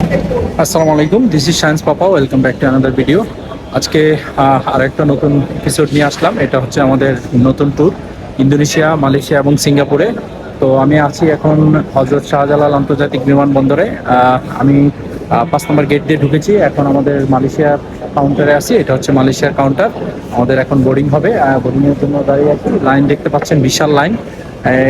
আসসালামু আলাইকুম, this is shines papa. Welcome back to another video. আজকে আর একটা নতুন এপিসোড নিয়ে আসলাম। এটা হচ্ছে আমাদের নতুন ট্যুর ইন্দোনেশিয়া, মালয়েশিয়া এবং সিঙ্গাপুরে। তো আমি আছি এখন হজরত শাহজালাল আন্তর্জাতিক বিমানবন্দরে। আমি 5 নম্বর গেট দিয়ে ঢুকেছি। এখন আমাদের মালয়েশিয়ার কাউন্টারে আছি। এটা হচ্ছে মালয়েশিয়ার কাউন্টার। আমাদের এখন বোর্ডিং হবে। বোর্ডিংয়ের জন্য দাঁড়িয়ে আছি। লাইন দেখতে পাচ্ছেন, বিশাল লাইন।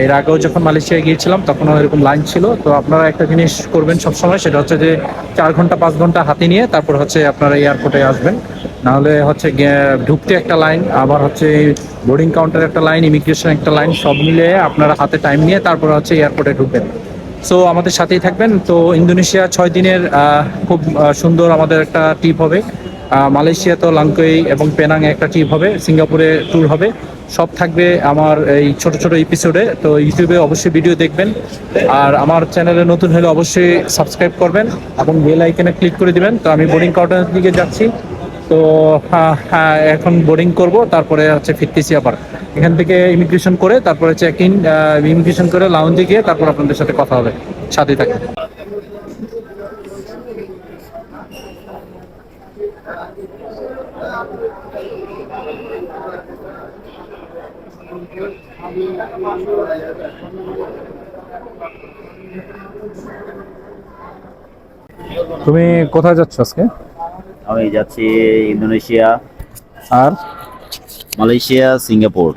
এর আগেও যখন মালয়েশিয়ায় গিয়েছিলাম তখনও এরকম লাইন ছিল। তো আপনারা একটা জিনিস করবেন সবসময়, সেটা হচ্ছে যে 4 ঘন্টা 5 ঘন্টা হাতে নিয়ে তারপর হচ্ছে আপনারা এয়ারপোর্টে আসবেন। নাহলে হচ্ছে ঢুকতে একটা লাইন, আবার হচ্ছে বোর্ডিং কাউন্টার একটা লাইন, ইমিগ্রেশন একটা লাইন, সব মিলিয়ে আপনারা হাতে টাইম নিয়ে তারপর হচ্ছে এয়ারপোর্টে ঢুকবেন। সো আমাদের সাথেই থাকবেন। তো ইন্দোনেশিয়া 6 দিনের খুব সুন্দর আমাদের একটা ট্রিপ হবে। মালয়েশিয়া তো লাংকই এবং পেনাং একটা ট্রিপ হবে, সিঙ্গাপুরে ট্যুর হবে। সব থাকবে আমার এই ছোট ছোট এপিসোডে। তো ইউটিউবে অবশ্যই ভিডিও দেখবেন, আর আমার চ্যানেলে নতুন হলে অবশ্যই সাবস্ক্রাইব করবেন এবং বেল আইকনে ক্লিক করে দিবেন। তো আমি বোর্ডিং কাউন্টারের দিকে যাচ্ছি। তো হ্যাঁ, এখন বোর্ডিং করব, তারপরে হচ্ছে ফিরতেছি আবার এখান থেকে ইমিগ্রেশন করে, তারপরে চেক ইন, ইমিগ্রেশন করে লাউঞ্জে গিয়ে তারপর আপনাদের সাথে কথা হবে। সাথে থাকবেন। তুমি কোথায় যাচ্ছ আজকে? আমি যাচ্ছি ইন্দোনেশিয়া, আর মালয়েশিয়া, সিঙ্গাপুর।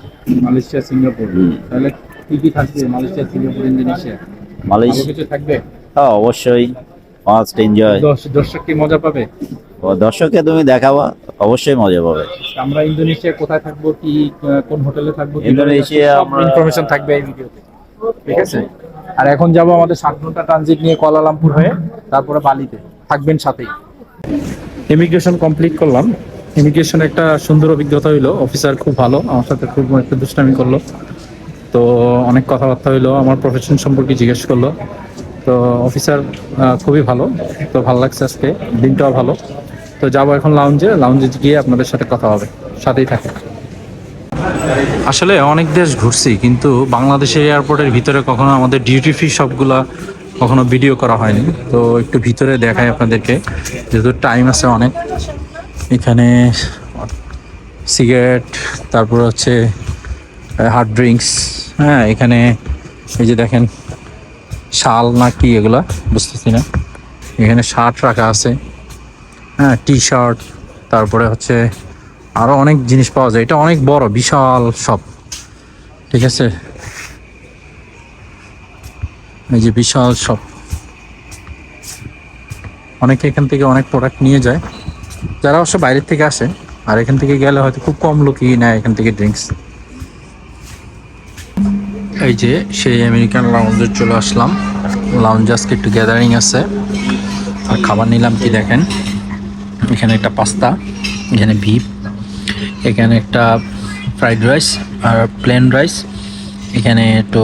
Malaysia, Singapore. তাহলে কি কি থাকবে মালয়েশিয়া, সিঙ্গাপুর, ইন্দোনেশিয়া? ভালো মালয়েশিয়া, কিছু থাকবে? হ্যাঁ অবশ্যই, মাস্ট এনজয়। দর্শক কি মজা পাবে? দর্শককে তুমি দেখাবা, অবশ্যই মজা পাবে। আমরা ইন্দোনেশিয়া কোথায় থাকবো, কি কোন হোটেলে থাকবো, ইন্দোনেশিয়া আমরা ইনফরমেশন থাকবে এই ভিডিওতে। ঠিক আছে। আর এখন যাব আমাদের 7 ঘন্টা ট্রানজিট নিয়ে কুয়ালালামপুর হয়ে, তারপরে বালিতে থাকবেন সাথেই। ইমিগ্রেশন কমপ্লিট করলাম। ইমিগ্রেশন একটা সুন্দর অভিজ্ঞতা হইলো। অফিসার খুব ভালো, আমার সাথে খুব একটা দুষ্টামি করলো। তো অনেক কথাবার্তা হইলো, আমার প্রফেশন সম্পর্কে জিজ্ঞেস করলো। তো অফিসার খুবই ভালো। তো ভালো লাগছে, আজকে দিনটাও ভালো। তো যাবো এখন লাউঞ্জে। লাউঞ্জে গিয়ে আপনাদের সাথে কথা হবে, সাথেই থাকে। আসলে অনেক দেশ ঘুরছি, কিন্তু বাংলাদেশের এয়ারপোর্টের ভিতরে কখনো আমাদের ডিউটি ফ্রি সবগুলা কখনো ভিডিও করা হয়নি। তো একটু ভিতরে দেখাই আপনাদেরকে, যেহেতু টাইম আছে অনেক। এখানে সিগারেট, তারপর হচ্ছে হার্ড ড্রিঙ্কস। হ্যাঁ, এখানে এই যে দেখেন, শাল না কি এগুলা বুঝতেছি না। এখানে শার্ট রাখা আছে, হ্যাঁ, টি শার্ট, তারপরে হচ্ছে আরো অনেক জিনিস পাওয়া যায়। এটা অনেক বড়, বিশাল সব। ঠিক আছে, এই যে বিশাল সব। অনেকে এখান থেকে অনেক প্রোডাক্ট নিয়ে যায়, যারা অবশ্য বাইরের থেকে আসে। আর এখান থেকে গেলে হয়তো খুব কম লোকই নেয় এখান থেকে ড্রিঙ্কস। এই যে সেই আমেরিকান লাউঞ্জে চলে আসলাম। লাউঞ্জ আজকে একটু গ্যাদারিং আছে। আর খাবার নিলাম কি দেখেন, এখানে একটা পাস্তা, এখানে ভিপ, এখানে একটা ফ্রাইড রাইস আর প্লেন রাইস, এখানে একটু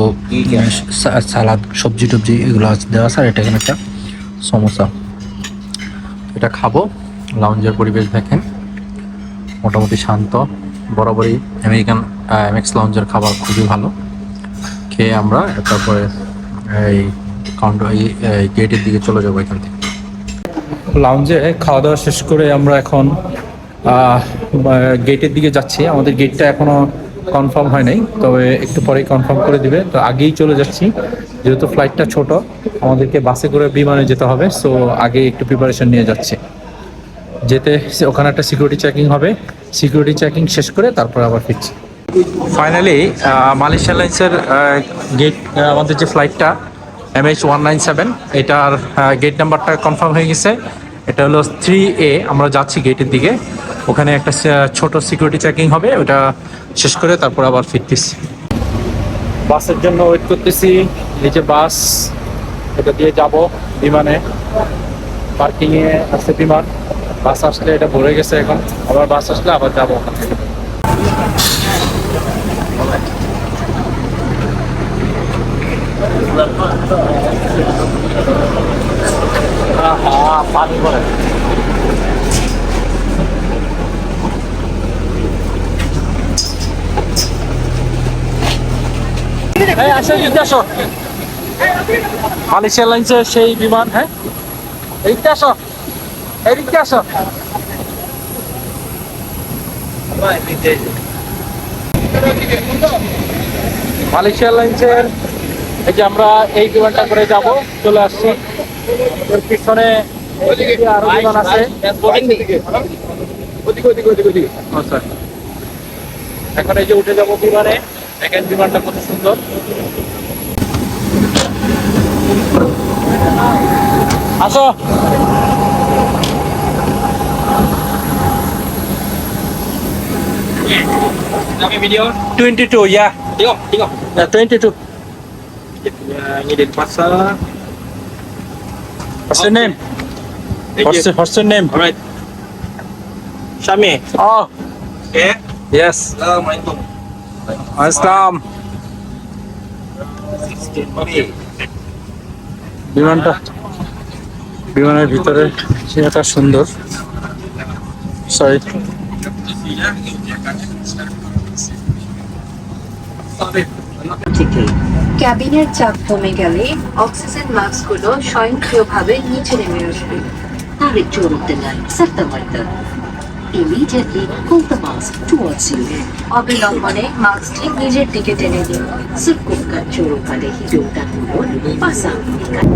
সালাদ, সবজি টবজি এগুলো দেওয়া আছে। আর এটা এখানে একটা সমোসা। এটা খাবো। লাউঞ্জের পরিবেশ দেখেন, মোটামুটি শান্ত। বরাবরই আমেরিকান এমএক্স লাউঞ্জের খাবার খুবই ভালো। খেয়ে আমরা তারপরে এই কাউন্টার, এই গেটের দিকে চলে যাবো এখান থেকে। লাউঞ্জে খাওয়া দাওয়া শেষ করে আমরা এখন গেটের দিকে যাচ্ছি। আমাদের গেটটা এখনো কনফার্ম হয় নাই, তবে একটু পরেই কনফার্ম করে দিবে। তো আগেই চলে যাচ্ছি, যেহেতু ফ্লাইটটা ছোট, আমাদেরকে বাসে করে বিমানে যেতে হবে। সো আগে একটু প্রিপারেশন নিয়ে যাচ্ছি। যেতে ওখানে একটা সিকিউরিটি চেকিং হবে, সিকিউরিটি চেকিং শেষ করে তারপর আবার ফিরছি। ফাইনালি মালয়েশিয়া এয়ারলাইন্সের গেট, আমাদের যে ফ্লাইটটা MH197, এটার গেট নাম্বারটা কনফার্ম হয়ে গেছে। এটা হলো 3A। আমরা যাচ্ছি গেটের দিকে। ওখানে একটা ছোট সিকিউরিটি চেকিং হবে, ওটা শেষ করে তারপর আবার ফিরতেছি। বাসের জন্য ওয়েট করতেছি। এই যে বাস, এটা দিয়ে যাব বিমানে। পার্কিংয়ে আছে বিমান। বাস আসলে এটা ভরে গেছে, এখন আবার বাস আসলে আবার যাবো ওখান থেকে। পানি করে মালয়েশিয়া এয়ারলাইন্সের সেই বিমান। হ্যাঁ, এদিকে আসো, এদিকে আসো। মালয়েশিয়া এয়ারলাইন্সের এই যে আমরা এই বিমানটা করে যাব, চলে আসছি। এর পিছনে এদিকে আরো বিমান আছে। ও স্যার, এখন এই যে উঠে যাবো বিমানে। দেখেন বিমানটা কত সুন্দর। আসো। Video 22, yeah. tengok Yeah, 22. ni dia pasar. What's your name? What's your name? Alright. Syamir. Oh, Okay. yes. Assalamualaikum. Assalam. বিমানের ভিতরে এটা সুন্দর। সরি। ক্যাবিনের চাপ কমে গেলে অক্সিজেন মাস্কগুলো স্বয়ংক্রিয়ভাবে নিচে নেমে আসবে। Tarik curug dengan serta-merta. Immediately pull the mask towards you. অবিলম্বনে মাস্কটি নিজের দিকে টেনে দিন। Sekupkan curug pada hidung dan mulut. Pasang ikat.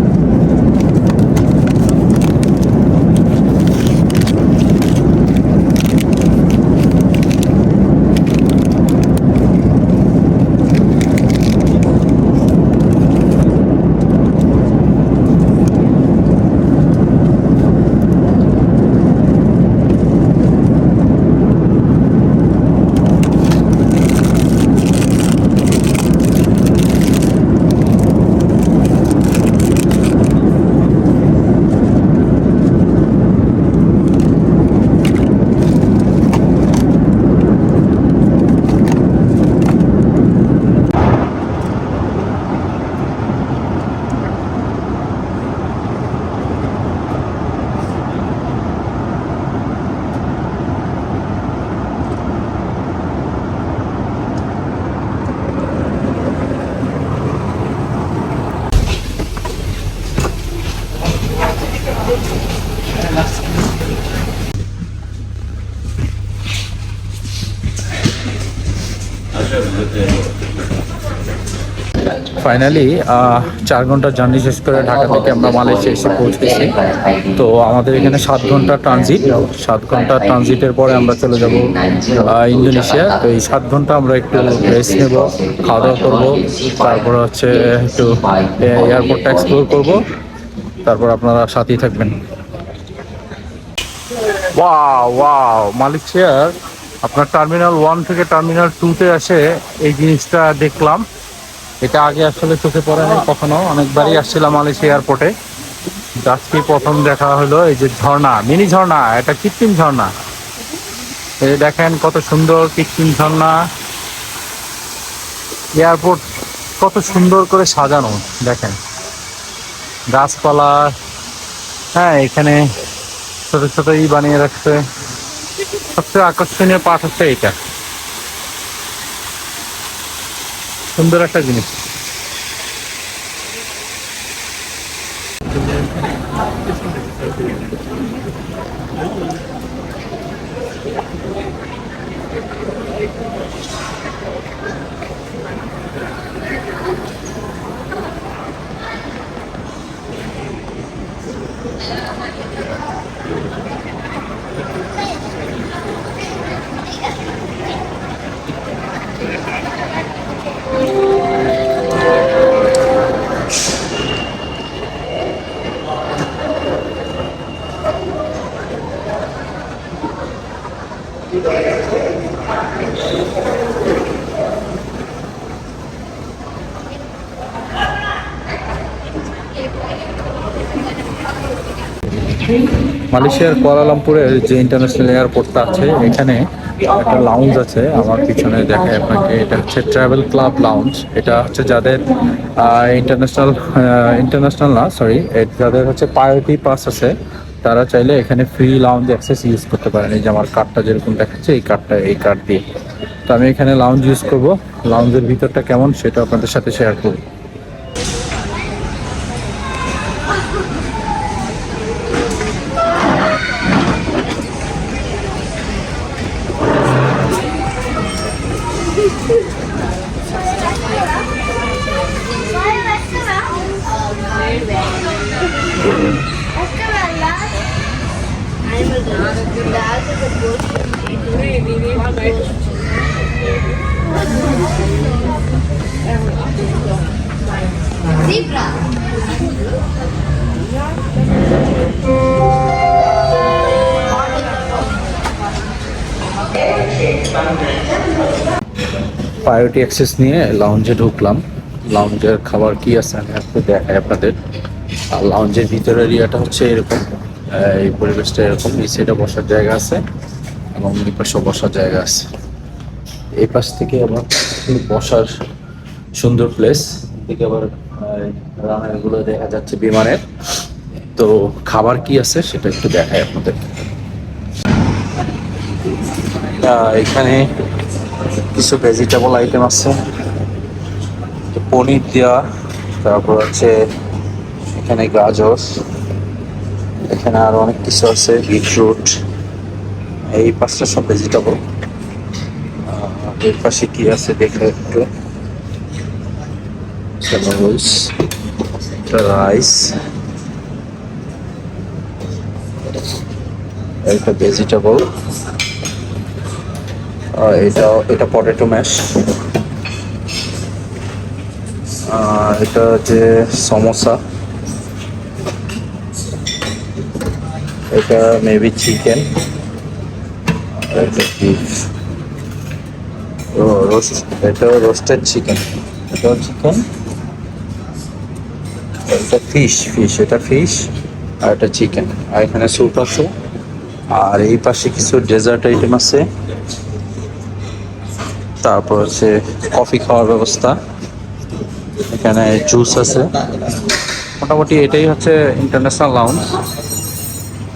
Finally 4 ঘন্টা জার্নি শেষ করে ঢাকা থেকে আমরা মালয়েশিয়া এসে পৌঁছেছি। তো আমাদের এখানে 7 ঘন্টা ট্রানজিট। 7 ঘন্টা ট্রানজিটের পরে আমরা চলে যাব ইন্দোনেশিয়া। তো এই 7 ঘন্টা আমরা একটু রেস্ট নেব, খাওয়া দাওয়া করবো, তারপরে হচ্ছে একটু এয়ারপোর্টটা এক্সপ্লোর করব। তারপর আপনারা সাথেই থাকবেন। ওয়াও ওয়াও, মালয়েশিয়ার আপনার টার্মিনাল 1 থেকে টার্মিনাল 2-তে এসে এই জিনিসটা দেখলাম। এটা আগে আসলে চোখে পড়ে নাই কখনো, অনেকবারই আসছিলাম মালয়েশিয়া এয়ারপোর্টে। আজকে প্রথম দেখা হলো এই যে ঝর্ণা, মিনি ঝর্ণা, এটা কৃত্রিম ঝর্ণা। এই দেখেন কত সুন্দর কৃত্রিম ঝর্ণা। এয়ারপোর্ট কত সুন্দর করে সাজানো দেখেন, গাছপালা। হ্যাঁ, এখানে ছোট ছোট বানিয়ে রাখছে। সবচেয়ে আকর্ষণীয় পার্ট হচ্ছে এটা, সুন্দর একটা জিনিস। মালয়েশিয়ার কুয়ালালামপুরের যে ইন্টারন্যাশনাল এয়ারপোর্টটা আছে, এখানে একটা লাউঞ্জ আছে আমার পিছনে দেখায় আপনাকে। এটা হচ্ছে ট্রাভেল ক্লাব লাউঞ্জ। এটা হচ্ছে যাদের ইন্টারন্যাশনাল না, সরি, যাদের হচ্ছে প্রায়োরিটি পাস আছে, তারা চাইলে এখানে ফ্রি লাউঞ্জ অ্যাক্সেস ইউজ করতে পারেন। এই যে আমার কার্ডটা যেরকম দেখাচ্ছে, এই কার্ড দিয়ে। তো আমি এখানে লাউঞ্জ ইউজ করব। লাউঞ্জের ভিতরটা কেমন সেটা আপনাদের সাথে শেয়ার করব। প্রায়োরিটি অ্যাক্সেস নিয়ে লাউঞ্জে ঢুকলাম। লাউঞ্জের খাবার কি আছে আমি একটু দেখাই আপনাদের। আর লাউঞ্জের ভিতরের এরিয়াটা হচ্ছে এরকম, এই পরিবেশটা এরকম। এই সাইডে বসার জায়গা আছে এবং এই পাশেও বসার জায়গা আছে। এই পাশ থেকে আবার বসার সুন্দর প্লেস, এদিকে আবার রানারগুলো দেখা যাচ্ছে বিমানের। তো খাবার কি আছে সেটা একটু দেখাই আপনাদের। এখানে কিছু ভেজিটেবল আইটেম আছে, পনির দেওয়া, তারপর হচ্ছে এখানে গাজর, এখানে আরো অনেক কিছু আছে, বিটরুট। এই পাঁচটা সব ভেজিটেবল। এই পাশে কি আছে দেখে একটু। নুডলস, রাইস, একটা ভেজিটেবল, এটা পটেটো ম্যাশ, এটা হচ্ছে সমোসা, এটা মেবি চিকেন, এটা বিফ, এটা রোস্টেড চিকেন, এটাও চিকেন, এটা ফিশ, এটা ফিশ, আর এটা চিকেন। আর এখানে স্যুপ আছে। আর এই পাশে কিছু ডেজার্ট আইটেম আছে। তারপর হচ্ছে কফি খাওয়ার ব্যবস্থা, এখানে জুস আছে। মোটামুটি এটাই হচ্ছে ইন্টারন্যাশনাল লাউঞ্জ।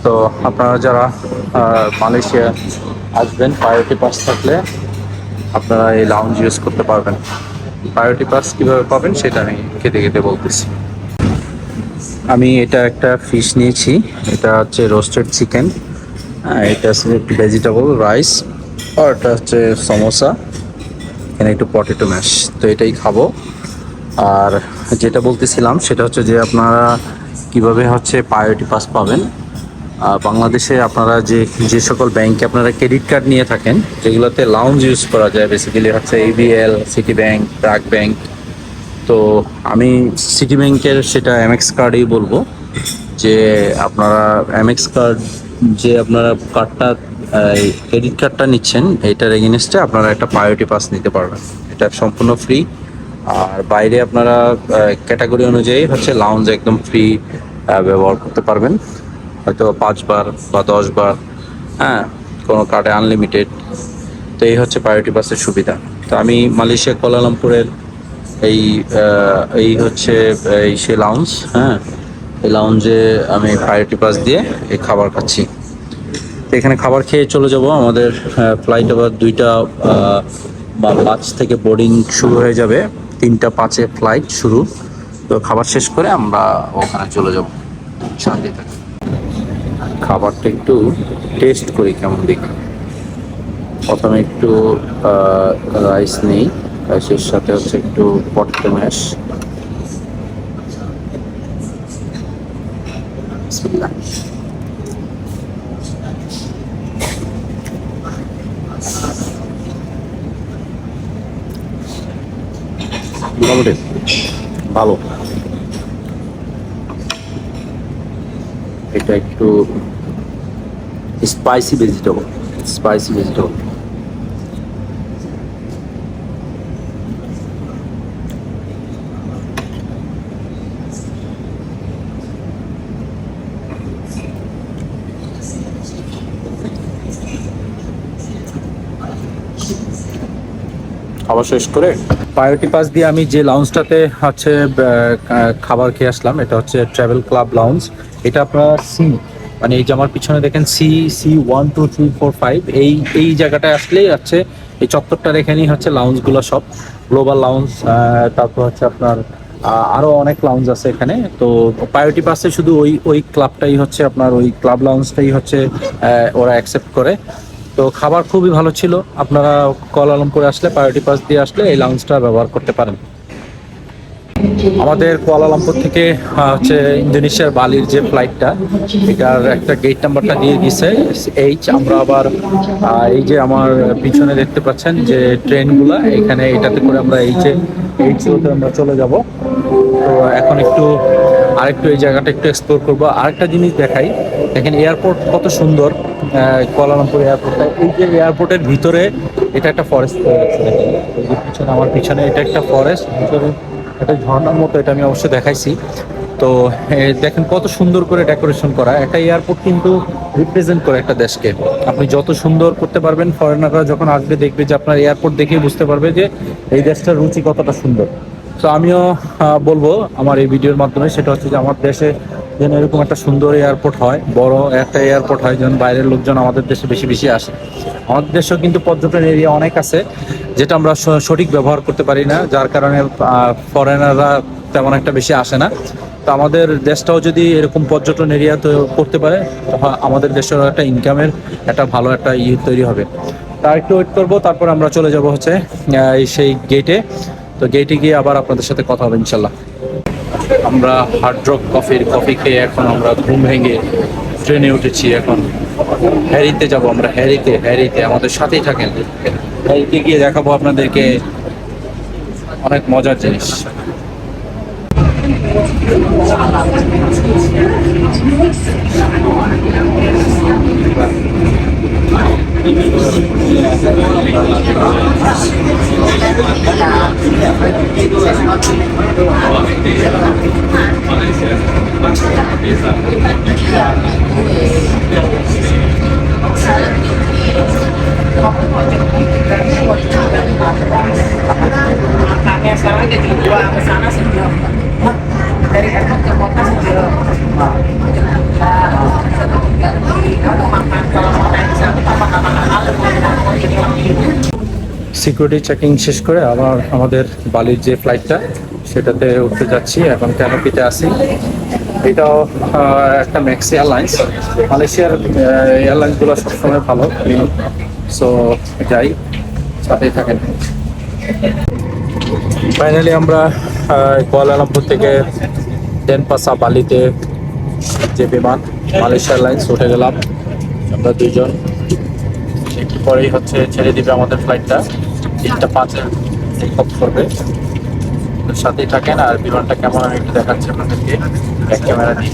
তো আপনারা যারা মালয়েশিয়া আসবেন, প্রায়োরিটি পাস থাকলে আপনারা এই লাউঞ্জ ইউজ করতে পারবেন। প্রায়োরিটি পাস কীভাবে পাবেন সেটা আমি খেতে খেতে বলতেছি। আমি এটা একটা ফিশ নিয়েছি, এটা হচ্ছে রোস্টেড চিকেন, এটা হচ্ছে একটু ভেজিটেবল রাইস, আর এটা হচ্ছে সমোসা, এখানে একটু পটেটো ম্যাশ। তো এটাই খাবো। আর যেটা বলতেছিলাম সেটা হচ্ছে যে আপনারা কিভাবে হচ্ছে প্রায়োরিটি পাস পাবেন। বাংলাদেশে আপনারা যে সকল ব্যাংকে আপনারা ক্রেডিট কার্ড নিয়ে থাকেন, যেগুলোতে লাউঞ্জ ইউজ করা যায়, বেসিক্যালি হচ্ছে ABL, city bank, BRAC bank. তো আমি সিটি ব্যাংকের সেটা এমএক্স কার্ডই বলবো, যে আপনারা এমএক্স কার্ড, যে আপনারা কার্ডটা ক্রেডিট কার্ডটা নিচ্ছেন, এইটার এগেনস্টে আপনারা একটা প্রায়োরিটি পাস নিতে পারবেন। এটা সম্পূর্ণ ফ্রি। আর বাইরে আপনারা ক্যাটাগরি অনুযায়ী হচ্ছে লাউঞ্জ একদম ফ্রি ব্যবহার করতে পারবেন, হয়তো 5 বার বা 10 বার, হ্যাঁ, কোনো কার্ডে আনলিমিটেড। তো এই হচ্ছে প্রায়োরিটি পাসের সুবিধা। তো আমি মালয়েশিয়া কুয়ালালামপুরের এই হচ্ছে সে লাউঞ্জ, হ্যাঁ, এই লাউঞ্জে আমি প্রায়োরিটি পাস দিয়ে এই খাবার খাচ্ছি। তো এখানে খাবার খেয়ে চলে যাব। আমাদের ফ্লাইট আবার 2টা বা 5 থেকে বোর্ডিং শুরু হয়ে যাবে, 3টা 5-এ ফ্লাইট শুরু। তো খাবার শেষ করে আমরা ওখানে চলে যাব শান্তিতে। খাবারটা একটু টেস্ট করি কেমন দেখি। প্রথমে একটু রাইস নেই, রাইসের সাথে হচ্ছে একটু পটেটো ম্যাশ। বিসমিল্লাহ। মোটামুটি ভালো। এটা একটু স্পাইসি ভেজিটেবল। খাবার শেষ করে প্রায়োরিটি পাস দিয়ে আমি যে লাউঞ্জটাতে হচ্ছে খাবার খেয়ে আসলাম, এটা হচ্ছে ট্রাভেল ক্লাব লাউঞ্জ। এটা আপনার মানে এই যে আমার পিছনে দেখেন সি 1 2 3 4 5, এই জায়গাটায় আসলেই হচ্ছে এই চত্বরটার এখানেই হচ্ছে লাউঞ্জগুলো সব। গ্লোবাল লাউঞ্জ, তারপর হচ্ছে আপনার আরও অনেক লাউঞ্জ আছে এখানে। তো প্রায়োরিটি পাসে শুধু ওই ক্লাবটাই হচ্ছে আপনার, ওই ক্লাব লাউঞ্জটাই হচ্ছে ওরা অ্যাকসেপ্ট করে। তো খাবার খুবই ভালো ছিল। আপনারা কুয়ালালামপুরে আসলে প্রায়োরিটি পাস দিয়ে আসলে এই লাউঞ্জটা ব্যবহার করতে পারেন। আমাদের কুয়ালালামপুর থেকে হচ্ছে ইন্দোনেশিয়ার বালির যে ফ্লাইটটা, এটার একটা গেট নাম্বারটা দিয়ে দিছে এইচ। আমরা আবার এই যে আমার পিছনে দেখতে পাচ্ছেন যে ট্রেনগুলা, এখানে এটাতে করে আমরা এইচতে আমরা চলে যাব। তো এখন আরেকটু এই জায়গাটা একটু এক্সপ্লোর করবো। আরেকটা জিনিস দেখাই, দেখেন এয়ারপোর্ট কত সুন্দর, কুয়ালালামপুর এয়ারপোর্টটা। এই যে এয়ারপোর্টের ভিতরে এটা একটা ফরেস্ট আছে, দেখেন এই যে পিছনে, আমার পিছনে এটা একটা ফরেস্ট, ভিতরে একটা ঝর্ণার মতো, এটা আমি অবশ্যই দেখাইছি। তো দেখেন কত সুন্দর করে ডেকোরেশন করা। একটা এয়ারপোর্ট কিন্তু রিপ্রেজেন্ট করে একটা দেশকে। আপনি যত সুন্দর করতে পারবেন, ফরেনাররা যখন আসবে দেখবে যে আপনার এয়ারপোর্ট দেখেই বুঝতে পারবে যে এই দেশটার রুচি কতটা সুন্দর। তো আমিও বলবো আমার এই ভিডিওর মাধ্যমে, সেটা হচ্ছে যে আমার দেশে যেন এরকম একটা সুন্দর এয়ারপোর্ট হয়, বড় একটা এয়ারপোর্ট হয়, যেন বাইরের লোকজন আমাদের দেশে বেশি বেশি আসে। আমাদের দেশেও কিন্তু পর্যটন এরিয়া অনেক আছে, যেটা আমরা সঠিক ব্যবহার করতে পারি না, যার কারণে ফরেনাররা তেমন একটা বেশি আসে না। তো আমাদের দেশটাও যদি এরকম পর্যটন এরিয়া তো করতে পারে, আমাদের দেশের একটা ইনকামের একটা ভালো একটা তৈরি হবে। তার একটু ওয়েট করবো, তারপর আমরা চলে যাব হচ্ছে সেই গেটে। তো গেটে গিয়ে আবার আপনাদের সাথে কথা হবে ইনশাল্লাহ। আমরা হার্ড রক কফি খেয়ে এখন আমরা ঘুম ভেঙে ট্রেনে উঠেছি। এখন হ্যারিতে যাব আমরা, হ্যারিতে আমাদের সাথেই থাকেন। হ্যারিতে গিয়ে দেখাবো আপনাদেরকে অনেক মজার জিনিস। Sekarang jadi dua ke sana sejauh dari airport ke kota sejauh kamu makan kalau mau naik satu apa-apa security checking শেষ করে আবার আমাদের বালির যে ফ্লাইটটা সেটাতে উঠতে যাচ্ছি। এখন ক্যানোপিতে আছি। এটাও একটা ম্যাক্সি এয়ারলাইন্স। মালয়েশিয়ার এয়ারলাইন্সগুলো সবসময় ভালো। সো যাই, সাথেই থাকেন। ফাইনালি আমরা কুয়ালালামপুর থেকে ডেনপাসা বালিতে যে বিমান মালয়েশিয়া এয়ারলাইন্স উঠে গেলাম আমরা দুইজন। একটু পরেই হচ্ছে ছেড়ে দিবে আমাদের ফ্লাইটটা, 3:05 টেক অফ করবে। সাথেই থাকেন। আর বিমানটা কেমন আমি একটু দেখাচ্ছি আপনাদেরকে ব্যাক ক্যামেরা দিয়ে।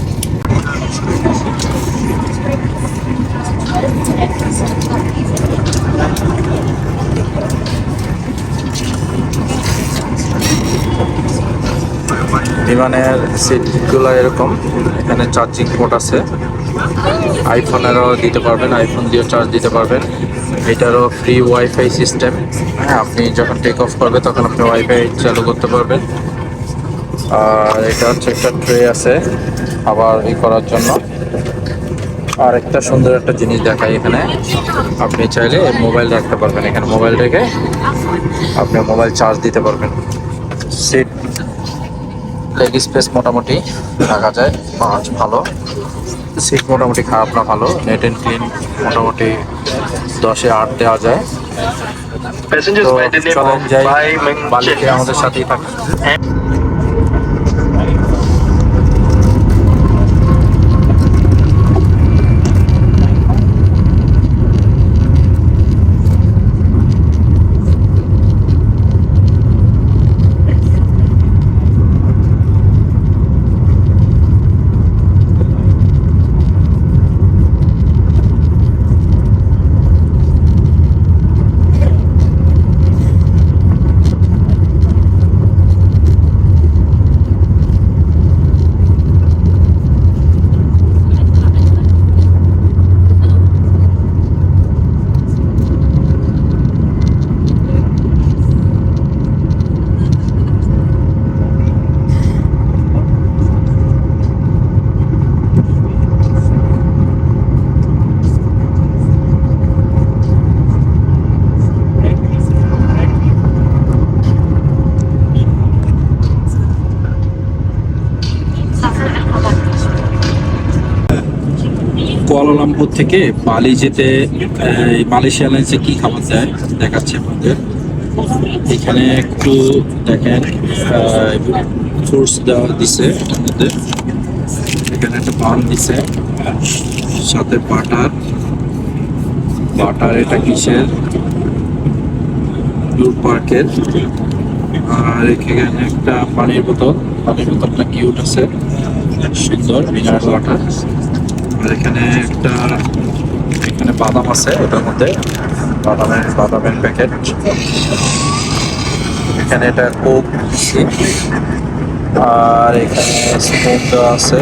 বিমানের সিটগুলো এরকম, এখানে চার্জিং পোর্ট আছে, আইফোনেরও দিতে পারবেন, আইফোন দিয়েও চার্জ দিতে পারবেন। এটারও ফ্রি ওয়াইফাই সিস্টেম। হ্যাঁ, আপনি যখন টেক অফ করবে তখন আপনি ওয়াইফাই চালু করতে পারবেন। আর এটা হচ্ছে একটা ট্রে আছে আবার করার জন্য। আর একটা সুন্দর একটা জিনিস দেখাই, এখানে আপনি চাইলে মোবাইল রাখতে পারবেন। এখানে মোবাইল রেখে আপনি মোবাইল চার্জ দিতে পারবেন। সিট লেগ স্পেস মোটামুটি রাখা যায়, ভালো। সিট মোটামুটি খারাপ না, ভালো। নেট অ্যান্ড ক্লিন মোটামুটি 10-এ 8 দেওয়া যায়। তো চলেন যাই, বালিতে আমাদের সাথেই থাকে। কুয়ালালামপুর থেকে বালি যেতে মালয়েশিয়া এয়ারলাইন্সে কি খাবার দেয় দেখাচ্ছি আপনাদের। এখানে একটু দেখেন, ফ্রুটস দেওয়া দিছে এটার মধ্যে। এখানে একটা পান দিছে, সাথে বাটার। বাটার এটা কিসের? ব্লু পার্কের। আর এখানে একটা পানির বোতল, পানির বোতলটা কিউট আছে, সুন্দর মিনারেল ওয়াটার। আর এখানে বাদাম আছে এটার মধ্যে, বাদামের প্যাকেট। এখানে এটা কোক দিচ্ছে। আর এখানে স্পুন দেওয়া আছে,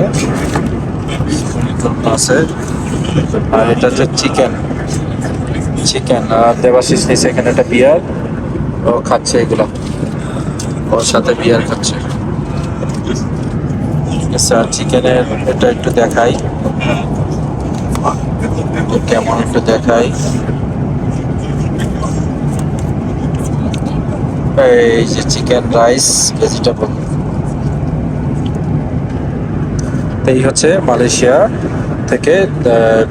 আছে। আর এটা হচ্ছে চিকেন। আর দেবাশিস নিচে এখানে একটা বিয়ার, ও খাচ্ছে এগুলো, ওর সাথে বিয়ার খাচ্ছে। স্যার চিকেনের এটা একটু দেখাই, কেমন একটু দেখাই। এই যে চিকেন রাইস ভেজিটেবল। এই হচ্ছে মালয়েশিয়া থেকে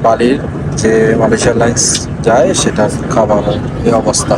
বালির যে মালয়েশিয়া এয়ারলাইন্স যায় সেটার খাবার, এই অবস্থা।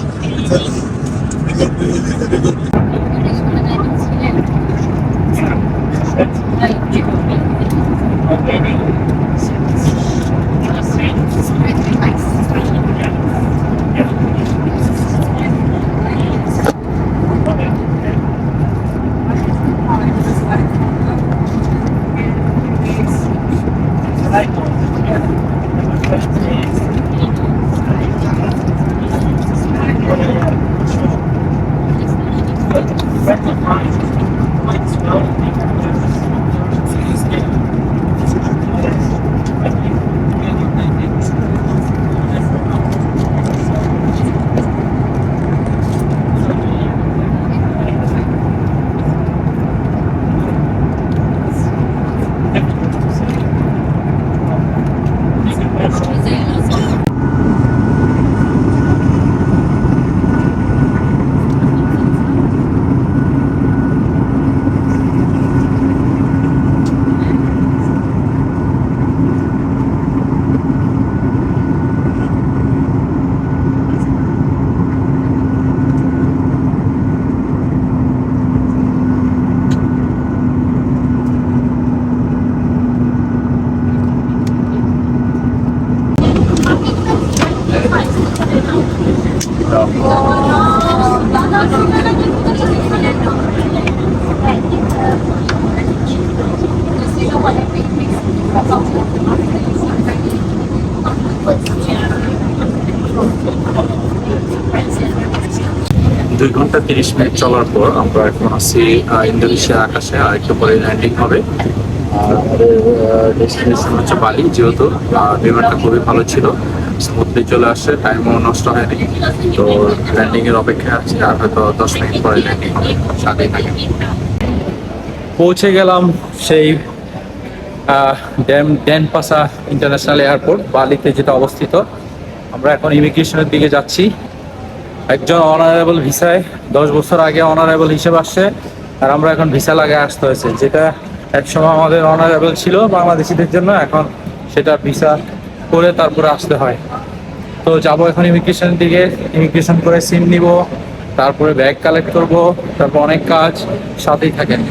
দুই ঘন্টা 30 মিনিট চলার পর আমরা এখন আছি ইন্দোনেশিয়ার আকাশে। আর একটু পরে ল্যান্ডিং হবে। আর আমাদের ডেস্টিনেশন হচ্ছে বালি। যেহেতু বিমানটা খুবই ভালো ছিল, স্মুথলি চলে আসছে, টাইমও নষ্ট হয়নি। তো ল্যান্ডিং এর অপেক্ষায় আছে, আর হয়তো 10 মিনিট পরে ল্যান্ডিং হবে। সাথেই থাকে। পৌঁছে গেলাম সেই ডেনপাসা ইন্টারন্যাশনাল এয়ারপোর্ট, বালিতে যেটা অবস্থিত। আমরা এখন ইমিগ্রেশনের দিকে যাচ্ছি। একজন অনারেবল ভিসায় 10 বছর আগে অনারেবল হিসেবে আসছে, আর আমরা এখন ভিসা লাগায় আসতে হয়েছে, যেটা একসময় আমাদের অনারেবল ছিল বাংলাদেশিদের জন্য, এখন সেটা ভিসা করে তারপরে আসতে হয়। তো যাবো এখন ইমিগ্রেশনের দিকে, ইমিগ্রেশন করে সিম নিব, তারপরে ব্যাগ কালেক্ট করব, তারপর অনেক কাজ। সাথেই থাকেন।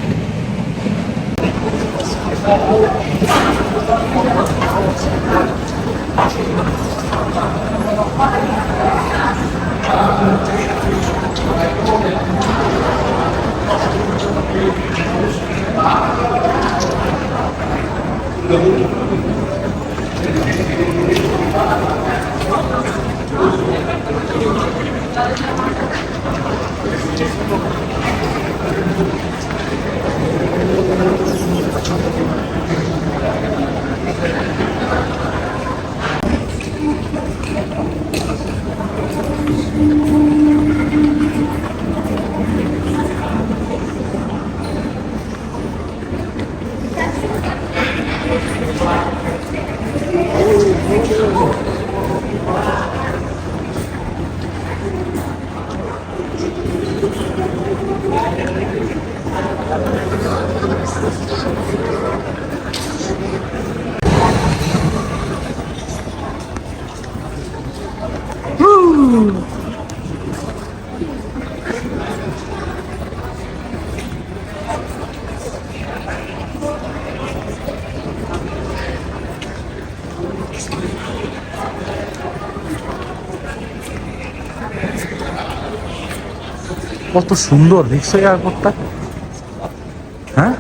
কত সুন্দর দেখছো এয়ারপোর্টটা। হ্যাঁ,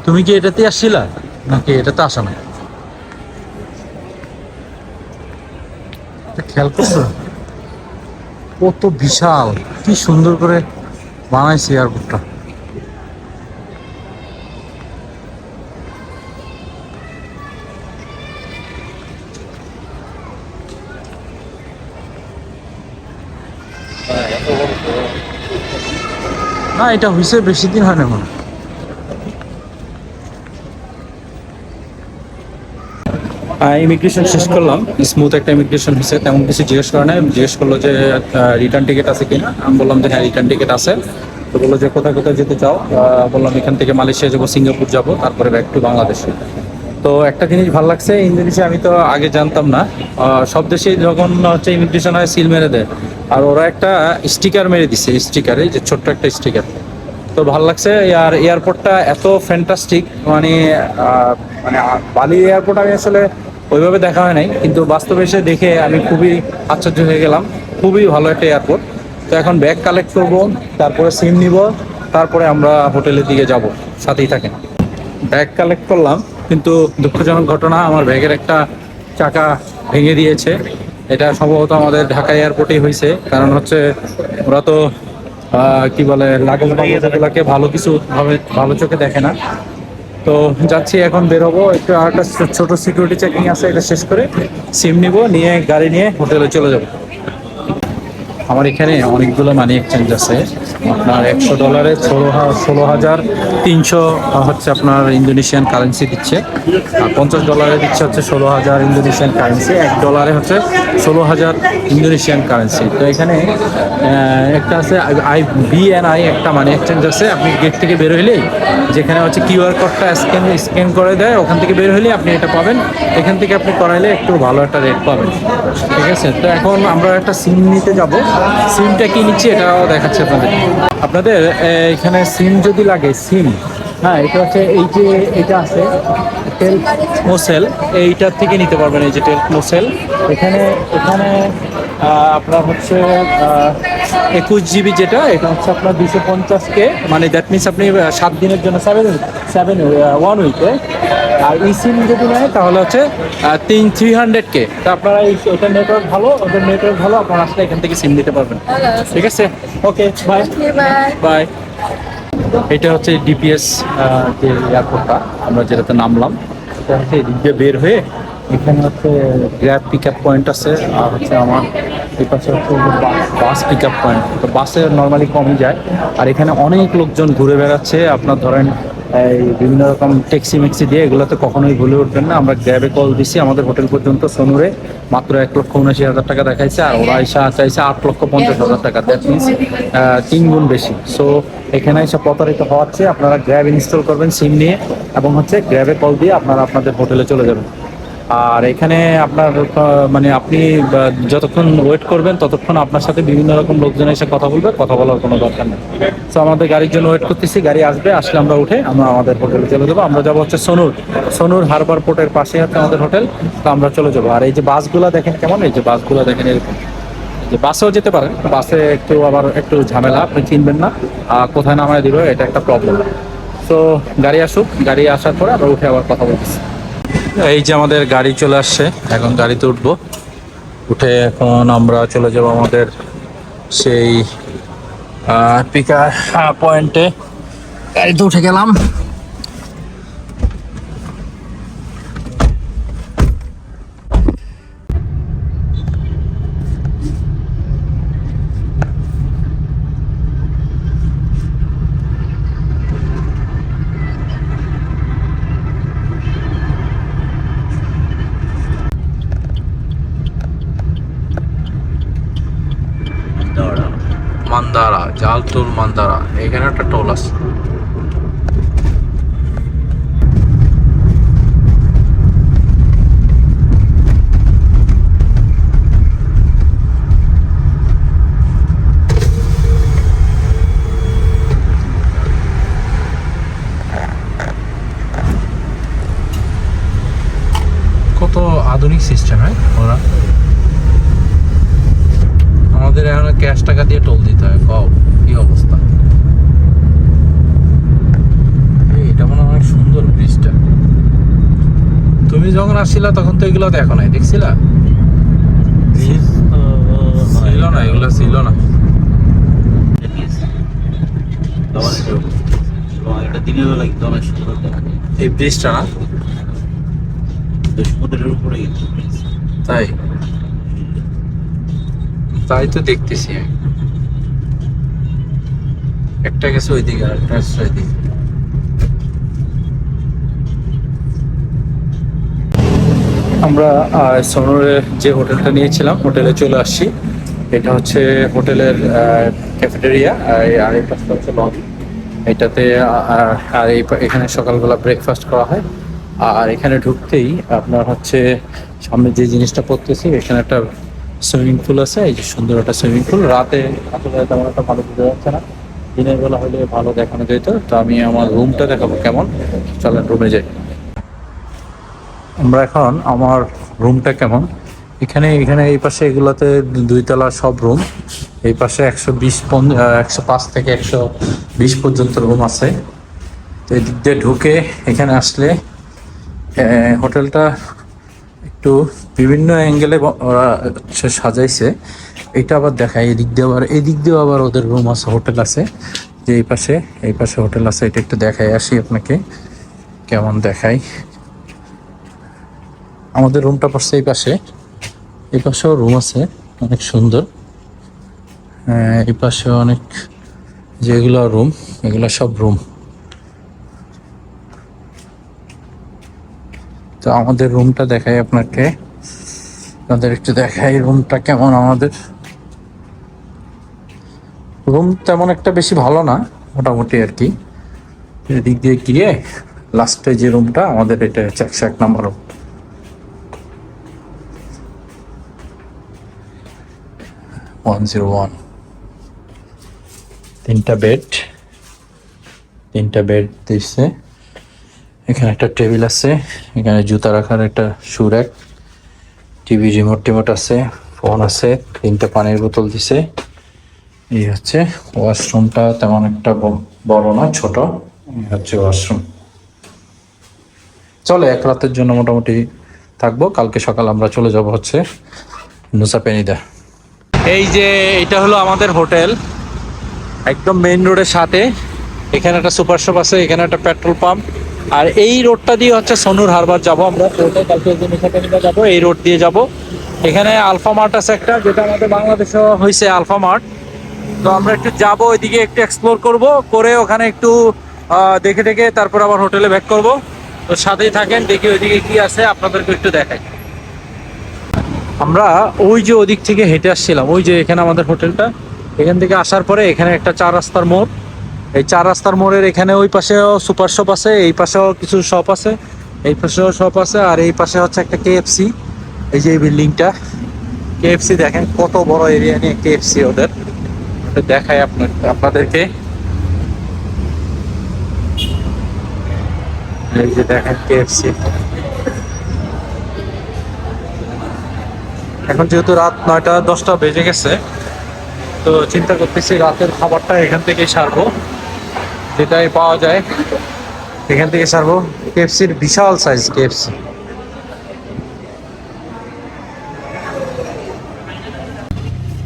তুমি কি এটাতে আসছিলা নাকি এটাতে আসা না? খেয়াল করছো কত বিশাল, কি সুন্দর করে বানাইছে এয়ারপোর্টটা। না, এটা হয়েছে বেশি দিন হয় না মনে হয়। ইমিগ্রেশন শেষ করলাম, স্মুথ একটা ইমিগ্রেশন হয়েছে, তেমন কিছু জিজ্ঞেস করে না। জিজ্ঞেস করলো যে রিটার্ন টিকিট আছে কিনা, আমি বললাম যে হ্যাঁ রিটার্ন টিকিট আছে। তো বললো যে কোথায় কোথায় যেতে চাও, বললাম এখান থেকে মালয়েশিয়া যাবো, সিঙ্গাপুর যাবো, তারপরে ব্যাক টু বাংলাদেশে। তো একটা জিনিস ভালো লাগছে, ইন্দোনেশিয়া আমি তো আগে জানতাম না, সব দেশে যখন হচ্ছে ইমিগ্রেশন হয় সিল মেরে দেয়, আর ওরা একটা স্টিকার মেরে দিছে, স্টিকারে যে ছোট্ট একটা স্টিকার। তো ভালো লাগছে। আর এয়ারপোর্টটা এত ফ্যান্টাস্টিক, মানে মানে বালি এয়ারপোর্ট আমি আসলে ওইভাবে দেখা হয় নাই, কিন্তু বাস্তবে এসে দেখে আমি খুবই আশ্চর্য হয়ে গেলাম। খুবই ভালো একটা এয়ারপোর্ট। তো এখন ব্যাগ কালেক্ট করব, তারপরে সিম নিব, তারপরে আমরা হোটেলের দিকে যাব। সাথেই থাকেন। ব্যাগ কালেক্ট করলাম, কিন্তু দুঃখজনক ঘটনা, আমার ব্যাগের একটা চাকা ভেঙে দিয়েছে। এটা সম্ভবত আমাদের ঢাকা এয়ারপোর্টেই হয়েছে, কারণ হচ্ছে ওরা তো কি বলে লাগেজগুলোকে ভালো কিছু ভাবে ভালো চোখে দেখে না। তো যাচ্ছি, এখন বের হবো, একটু আর একটা ছোট সিকিউরিটি চেকিং আছে, এটা শেষ করে সিম নিব, নিয়ে গাড়ি নিয়ে হোটেলে চলে যাব। আমার এখানে অনেকগুলো মানি এক্সচেঞ্জ আছে। আপনার $100 16,300 হচ্ছে আপনার ইন্দোনেশিয়ান কারেন্সি দিচ্ছে, আর $50 দিচ্ছে হচ্ছে 16,000 ইন্দোনেশিয়ান কারেন্সি, $1 হচ্ছে 16,000 ইন্দোনেশিয়ান কারেন্সি। তো এখানে একটা আছে BNI, একটা মানি এক্সচেঞ্জ আছে। আপনি গেট থেকে বের হইলেই, যেখানে হচ্ছে QR কোডটা স্ক্যান করে দেয়, ওখান থেকে বের হইলে আপনি এটা পাবেন। এখান থেকে আপনি করাইলে একটু ভালো একটা রেট পাবেন, ঠিক আছে? তো এখন আমরা একটা সিম নিতে যাব, সিমটা কি নিচ্ছি এটাও দেখাচ্ছি আপনাদের। আপনাদের এখানে সিম যদি লাগে, সিম, হ্যাঁ, এটা হচ্ছে এই যে এটা আছে টেলমোসেল, এইটার থেকে নিতে পারবেন। এই যে টেলমোসেল, এখানে এখানে আপনার হচ্ছে 21 GB, যেটা এটা হচ্ছে আপনার 250K, মানে দ্যাট মিনস আপনি 7 দিনের জন্য 1 উইকে। আর এই সিম যদি নেয় তাহলে হচ্ছে 300K। তো আপনারা ওটার নেটওয়ার্ক ভালো, ওটার নেটওয়ার্ক ভালো, আপনারা আসলে এখান থেকে সিম নিতে পারবেন। ঠিক আছে, ওকে, বাই বাই। এটা হচ্ছে ডিপিএস যে এয়ারপোর্টটা আমরা যেটাতে নামলাম, এটা হচ্ছে এদিক দিয়ে বের হয়ে এখানে হচ্ছে গ্র্যাব পিক আপ পয়েন্ট আছে, আর হচ্ছে আমার এই পাশে হচ্ছে বাস পিক আপ পয়েন্ট। তো বাসে নর্মালি কমই যায়, আর এখানে অনেক লোকজন ঘুরে বেড়াচ্ছে। আপনার ধরেন এই বিভিন্ন রকম ট্যাক্সি ম্যাক্সি দিয়ে, এগুলোতে কখনোই ভুলে উঠবেন না। আমরা গ্র্যাবে কল দিছি, আমাদের হোটেল পর্যন্ত সোনুরে মাত্র 1,79,000 টাকা দেখাইছে, আর ওরা এসে চাইছে 8,50,000 টাকা, দ্যাট মিনস 3 গুণ বেশি। সো এখানে এসে প্রতারিত হওয়াচ্ছে। আপনারা গ্র্যাব ইনস্টল করবেন সিম নিয়ে, এবং হচ্ছে গ্র্যাবে কল দিয়ে আপনারা আপনাদের হোটেলে চলে যাবেন। আর এখানে আপনার মানে আপনি যতক্ষণ ওয়েট করবেন ততক্ষণ আপনার সাথে বিভিন্ন রকম লোকজন এসে কথা বলবে, কথা বলার কোনো দরকার নেই। তো আমাদের গাড়ির জন্য ওয়েট করতেছি, গাড়ি আসবে, আসলে আমরা উঠে আমরা আমাদের হোটেলে চলে যাবো। আমরা যাবো হচ্ছে সোনুর হারবার পোর্টের পাশে হচ্ছে আমাদের হোটেল। তো আমরা চলে যাবো। আর এই যে বাসগুলো দেখেন কেমন, এই যে বাসগুলো দেখেন এরকম, যে বাসেও যেতে পারেন, বাসে একটু আবার একটু ঝামেলা, আপনি চিনবেন না কোথায় নামায় দিল, এটা একটা প্রবলেম। তো গাড়ি আসুক, গাড়ি আসার পরে আমরা উঠে আবার কথা বলতেছি। এই যে আমাদের গাড়ি চলে আসছে, এখন গাড়িতে উঠবো, উঠে এখন আমরা চলে যাব আমাদের সেই পিক আপ পয়েন্টে। গাড়িতে উঠে গেলাম। মান্দারা, জালতুল মান্দারা, এখানে একটা টোল আছে। কত কত আধুনিক সিস্টেম, হ্যাঁ ওরা। আমাদের এখন ক্যাশ টাকা দিয়ে টোল দিতে হয়, কি অবস্থা। এটা মনে হয় অনেক সুন্দর ব্রিজটা। তুমি যখন আসছিলা তখন তো এগুলো দেখো নাই, দেখছিলা? ছিল না, এগুলো ছিল না। এটা দিনের বেলা কিন্তু অনেক সুন্দর দেখা যায়। এই ব্রিজটা না, সমুদ্রের উপরে কিন্তু তাই তাই তো দেখতেছি আমি। একটা গেছে ওইদিকে আর একটা গেছে ওইদিকে। আমরা সোনুরে যে হোটেলটা নিয়েছিলাম হোটেলে চলে আসছি। এটা হচ্ছে হোটেলের ক্যাফেটেরিয়া, আর এই পাশটা হচ্ছে লবি। এটাতে আর এখানে সকালবেলা ব্রেকফাস্ট করা হয়। আর এখানে ঢুকতেই আপনার হচ্ছে সামনে যে জিনিসটা পড়তেছি, এখানে একটা সুইমিং পুল আছে। এই যে সুন্দর একটা সুইমিং পুল। রাতে আসলে তেমন একটা ভালো বোঝা যাচ্ছে না, দিনের বেলা হলে ভালো দেখানো যেত। তো আমি আমার রুমটা দেখাবো কেমন, চলেন রুমে যাই। আমরা এখন আমার রুমটা কেমন, এখানে এই পাশে এগুলাতে 2 তলা সব রুম। এই পাশে 105 থেকে 120 পর্যন্ত রুম আছে। তো এদিক দিয়ে ঢুকে এখানে আসলে হোটেলটা একটু বিভিন্ন অ্যাঙ্গেলে ওরা সাজাইছে। এটা আবার দেখায় এদিক দিয়েও আবার ওদের রুম আছে, হোটেল আছে। যে এই পাশে হোটেল আছে, এটা একটু দেখাই আসি আপনাকে কেমন দেখাই। আমাদের রুমটা পড়ছে এই পাশেও রুম আছে অনেক সুন্দর। এই পাশে অনেক যেগুলো রুম, এগুলো সব রুম। তো আমাদের রুমটা দেখাই আপনাদের একটু দেখাই রুমটা কেমন। আমাদের রুম তেমন একটা বেশি ভালো না, মোটামুটি আর কি। এদিক দিয়ে গিয়ে লাস্টে যে রুমটা আমাদের, এটা হচ্ছে 101 নম্বর রুম। তিনটা বেড দিচ্ছে। এখানে একটা টেবিল আছে, এখানে জুতা রাখার একটা শু র্যাক, টিভি রিমোট আছে, ফোন আছে, 3টা পানির বোতল দিছে। এই হচ্ছে ওয়াশরুমটা, তেমন একটা বড় না, ছোট। এই হচ্ছে ওয়াশরুম। চলে এক রাতের জন্য মোটামুটি থাকবো। কালকে সকাল আমরা চলে যাব হচ্ছে নুসা পেনিদা। এই যে এটা হলো আমাদের হোটেল, একদম মেইন রোডের সাথে। এখানে একটা সুপার শপ আছে, এখানে একটা পেট্রোল পাম্প। আর এই রোডটা দিয়ে হচ্ছে সনুর হারবার যাব আমরা। কালকে নুসা পেনিদা যাবো, এই রোড দিয়ে যাব। এখানে আলফা মার্ট আছে একটা, যেটা আমাদের বাংলাদেশে হয়েছে আলফা মার্ট। তো আমরা একটু যাব ওইদিকে, একটু এক্সপ্লোর করে ওখানে একটু দেখে তারপর আবার হোটেলে ব্যাক করব। তো সাথেই থাকেন, দেখি ওইদিকে কি আছে, আপনাদেরকে একটু দেখাই। আমরা ওই যে ওদিক থেকে হেঁটে আসছিলাম, ওই যে এখানে আমাদের হোটেলটা। এখান থেকে আসার পরে এখানে একটা 4 রাস্তার মোড়। এই 4 রাস্তার মোড়ের এখানে ওই পাশেও সুপার শপ আছে, এই পাশেও কিছু শপ আছে, এই পাশেও শপ আছে। আর এই পাশে হচ্ছে একটা KFC। এই যে এই বিল্ডিংটা KFC, দেখেন কত বড় এরিয়া নিয়ে KFC ওদের। দেখাই আপনাদেরকে। এই যে দেখেন KFC। এখন যেহেতু রাত 9টা-10টা বেজে গেছে, তো চিন্তা করতেছি রাতের খাবারটা এখান থেকেই সারবো, যেটাই পাওয়া যায় এখান থেকে সারবো। KFCর বিশাল সাইজ KFC।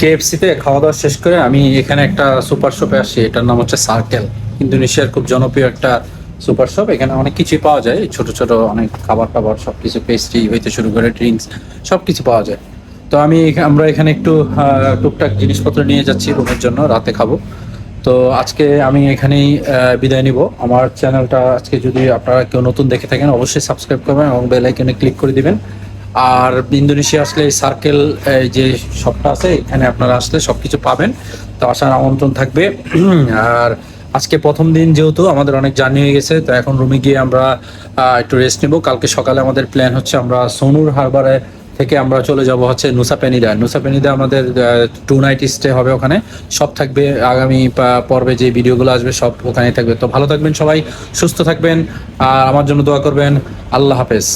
KFCতে খাওয়া দাওয়া শেষ করে আমি এখানে একটা সুপার শপে আসি, এটার নাম হচ্ছে সার্কেল। ইন্দোনেশিয়ার খুব জনপ্রিয় একটা সুপার শপ। এখানে অনেক কিছুই পাওয়া যায়, ছোট অনেক খাবার সবকিছু, পেস্ট্রি হইতে শুরু করে ড্রিঙ্কস সবকিছু পাওয়া যায়। তো আমরা এখানে একটু টুকটাক জিনিসপত্র নিয়ে যাচ্ছি রুমের জন্য, রাতে খাবো। তো আজকে আমি এখানেই বিদায় নিব। আমার চ্যানেলটা আজকে যদি আপনারা কেউ নতুন দেখে থাকেন, অবশ্যই সাবস্ক্রাইব করবেন এবং বেল আইকনে ক্লিক করে দিবেন। আর ইন্দোনেশিয়া আসলে এই সার্কেল যে শপটা আছে, এখানে আপনারা আসলে সবকিছু পাবেন। তো আসার আমন্ত্রণ থাকবে। আর আজকে প্রথম দিন যেহেতু আমাদের অনেক জার্নি হয়ে গেছে, তো এখন রুমে গিয়ে আমরা একটু রেস্ট নেব। কালকে সকালে আমাদের প্ল্যান হচ্ছে আমরা সনুর হারবারে থেকে আমরা চলে যাব হচ্ছে নুসা পেনিদা। আমাদের 2 নাইট স্টে হবে ওখানে, সব থাকবে। আগামী পর্বে যে ভিডিওগুলো আসবে সব ওখানেই থাকবে। তো ভালো থাকবেন সবাই, সুস্থ থাকবেন, আর আমার জন্য দোয়া করবেন। আল্লাহ হাফেজ।